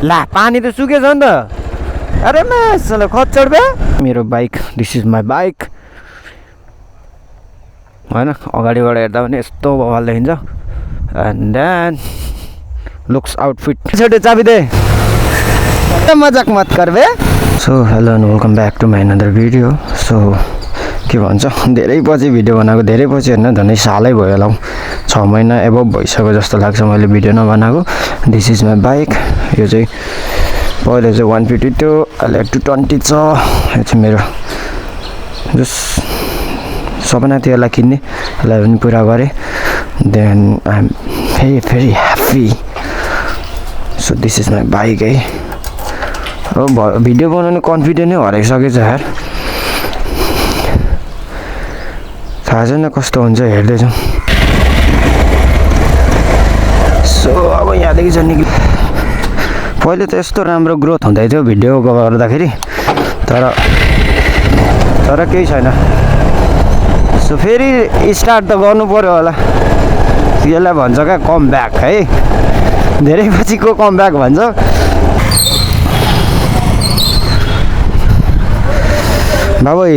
ला पानी त सुकेछ नि त। अरे मासले खच्चड बे मेरो bike, this is my bike होइन। अगाडिबाट हेर्दा पनि यस्तो बवाल देखिन्छ। एन्ड देन लुक्स आउटफिट छोटे चाबी दे मजाक मत कर बे। So hello and welcome back to my another video. So के भन्छ, धेरै पछि भिडियो बनाएको, धेरै पछि होइन झन्डै सालै भयो होला, 6 महिना एबभ भइसक्यो जस्तो लाग्छ मैले भिडियो नबनाएको। This is my bike. यो चाहिँ पहिला चाहिँ 150 थियो, अहिले 220 छ। यो चाहिँ मेरो जस सपना थियो यसलाई किन्ने, यसलाई पनि पुरा गरेँ। Then I am very happy. So this is my bike है। अब भिडियो बनाउने कन्फिडेन्ट नै हराइसकेछ यार। थाहा छैन कस्तो हुन्छ, हेर्दैछौँ। सो अब यहाँदेखि चाहिँ निक्ल्यो। पहिले त यस्तो राम्रो ग्रोथ हुँदै थियो भिडियो गर्दाखेरि, तर केही छैन। सो फेरि स्टार्ट त गर्नु पर्यो होला। यसलाई भन्छ क्या कम ब्याक है, धेरै पछिको कम ब्याक भन्छ। बाबै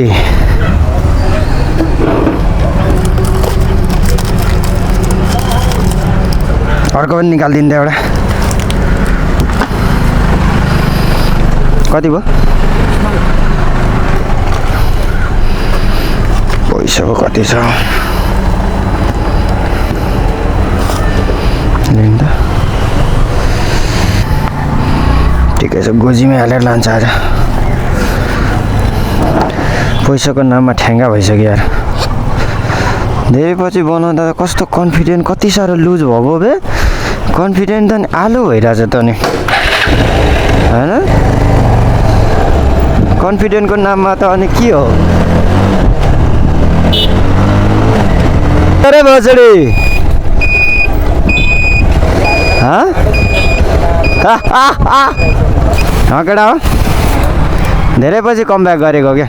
अर्को पनि निकालिदिन्छ एउटा। कति भयो पैसाको कति छ ठिकै छ, गोजीमै हालेर लान्छ आज। पैसाको नाममा ठ्याङ्गा भइसक्यो यार। धेरै पछि बनाउँदा कस्तो कन्फिडेन्ट, कति साह्रो लुज भएको बे। कन्फिडेन्ट त नि आलु भइरहेछ त नि होइन। कन्फिडेन्टको नाममा त अनि के हो। अरे भोसडी केटा हो, धेरै पछि कम ब्याक गरेको क्या।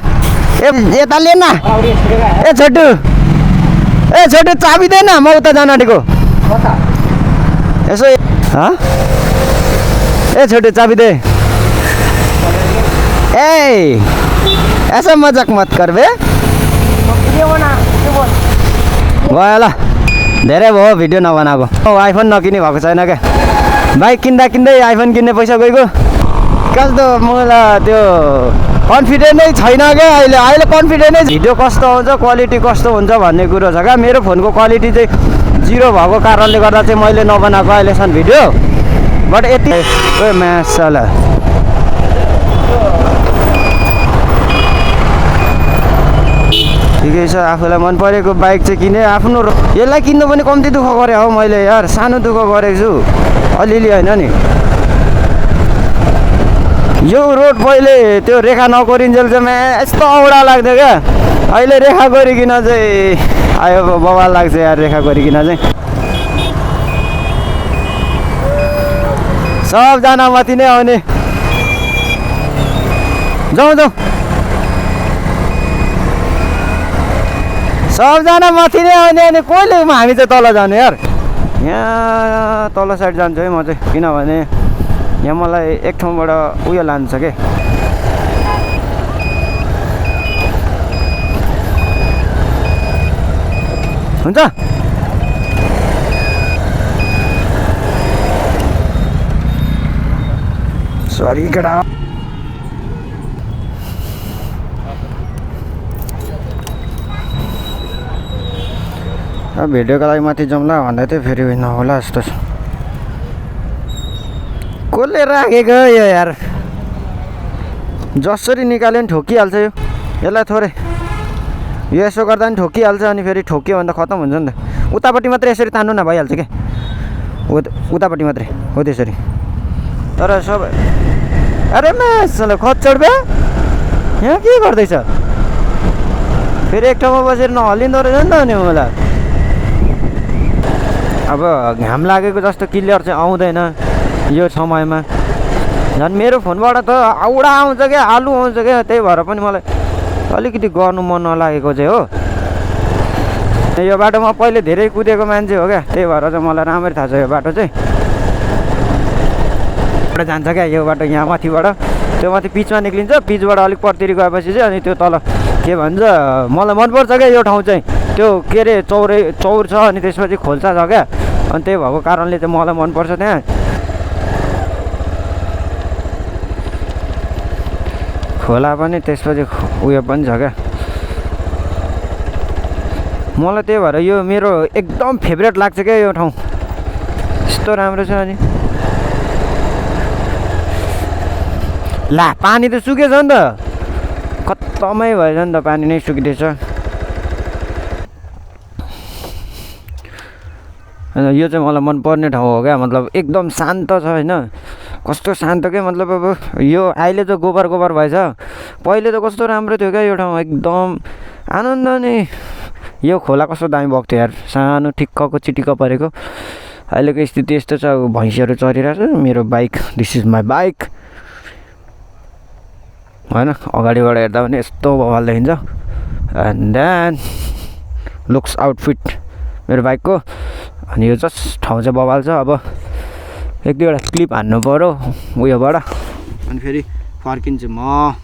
ए यता ले न, ए छोटु चाबी दे न, म उता जान आँटेको यसो। ए छोटु चाबी दे। ए ऐसा मजाक मत कर बे। गयो ल, धेरै भयो भिडियो नबनाएको। आइफोन नकिने भएको छैन क्या। बाइक किन्दा किन्दै आइफोन किन्ने पैसा गएको। कस्तो मलाई त्यो कन्फिडेन्ट नै छैन क्या अहिले कन्फिडेन्ट नै। भिडियो कस्तो हुन्छ, क्वालिटी कस्तो हुन्छ भन्ने कुरो छ क्या। मेरो फोनको क्वालिटी चाहिँ 0 भएको कारणले गर्दा चाहिँ मैले नबनाएको अहिलेसम्म भिडियो। बट यति म्यासल ठिकै छ। आफूलाई मन परेको बाइक चाहिँ किने। आफ्नो यसलाई किन्नु पनि कम्ती दुःख गरेँ हो मैले यार, सानो दुःख गरेको छु अलिअलि होइन नि। यो रोड पहिले त्यो रेखा नकोरिन्जेल चाहिँ यस्तो औडा लाग्थ्यो क्या। अहिले रेखा गरिकन चाहिँ आयो बवाल लाग्छ यार। रेखा गरिकन चाहिँ सबजना माथि नै आउने। जाउँ सबजना माथि नै आउने। अनि कहिले हामी चाहिँ तल जाने यार। यहाँ तल साइड जान्छु है म चाहिँ, किनभने यहाँ मलाई एक ठाउँबाट उयो लान्छ के। हुन्छ सरी केटा। भिडियोको लागि माथि जाउँला भन्दै थियो, फेरि नहोला जस्तो छ। कसले राखेको यो यार, जसरी निकाल्यो नि ठोकिहाल्छ यो। यसलाई थोरै यो यसो गर्दा पनि ठोकिहाल्छ। अनि फेरि ठोक्यो भने त खतम हुन्छ नि त। उतापट्टि मात्रै यसरी तान्नु न भइहाल्छ क्या। उतापट्टि मात्रै हो त्यसरी। तर सबै अरे मासले खच्चड बे, यहाँ के गर्दैछ फेरि। एक ठाउँमा बसेर नहलिँदो रहेछ नि त अनि मलाई। अब घाम लागेको जस्तो क्लियर चाहिँ आउँदैन यो समयमा। झन् मेरो फोनबाट त औडा आउँछ क्या, आलु आउँछ क्या। त्यही भएर पनि मलाई अलिकति गर्नु मन नलागेको चाहिँ हो। यो बाटोमा पहिले धेरै कुदेको मान्छे हो क्या, त्यही भएर चाहिँ मलाई राम्ररी थाहा छ यो बाटो चाहिँ। एउटा जान्छ क्या यो बाटो यहाँ माथिबाट त्यो माथि पिचमा निक्लिन्छ पिचबाट अलिक परतिर गएपछि चाहिँ अनि त्यो तल के भन्छ मलाई मनपर्छ क्या यो ठाउँ चाहिँ त्यो के अरे चौर छ अनि त्यसपछि खोल्सा छ क्या अनि त्यही भएको कारणले चाहिँ मलाई मनपर्छ त्यहाँ खोला पनि त्यसपछि उयो पनि छ क्या मलाई त्यही भएर यो मेरो एकदम फेभरेट लाग्छ क्या यो ठाउँ यस्तो राम्रो छ अनि ला पानी त सुकेछ नि त खत्तमै भएछ नि त पानी नै सुकिँदैछ यो चाहिँ मलाई मनपर्ने ठाउँ हो क्या मतलब एकदम शान्त छ होइन कस्तो शान्त क्या मतलब अब यो अहिले त गोबर भएछ पहिले त कस्तो राम्रो थियो क्या यो ठाउँ एकदम आनन्द नै यो खोला कस्तो दामी भएको थियो यार सानो ठिक्कको चिटिक्क परेको अहिलेको स्थिति यस्तो छ अब भैँसीहरू चरिरहेको छ मेरो bike this is my bike होइन अगाडिबाट हेर्दा पनि यस्तो बवाल देखिन्छ एन्ड देन लुक्स आउटफिट मेरो बाइकको अनि यो जस्ट ठाउँ चाहिँ बवाल छ अब एक दुईवटा क्लिप हान्नु पऱ्यो उयोबाट अनि फेरि फर्किन्छु म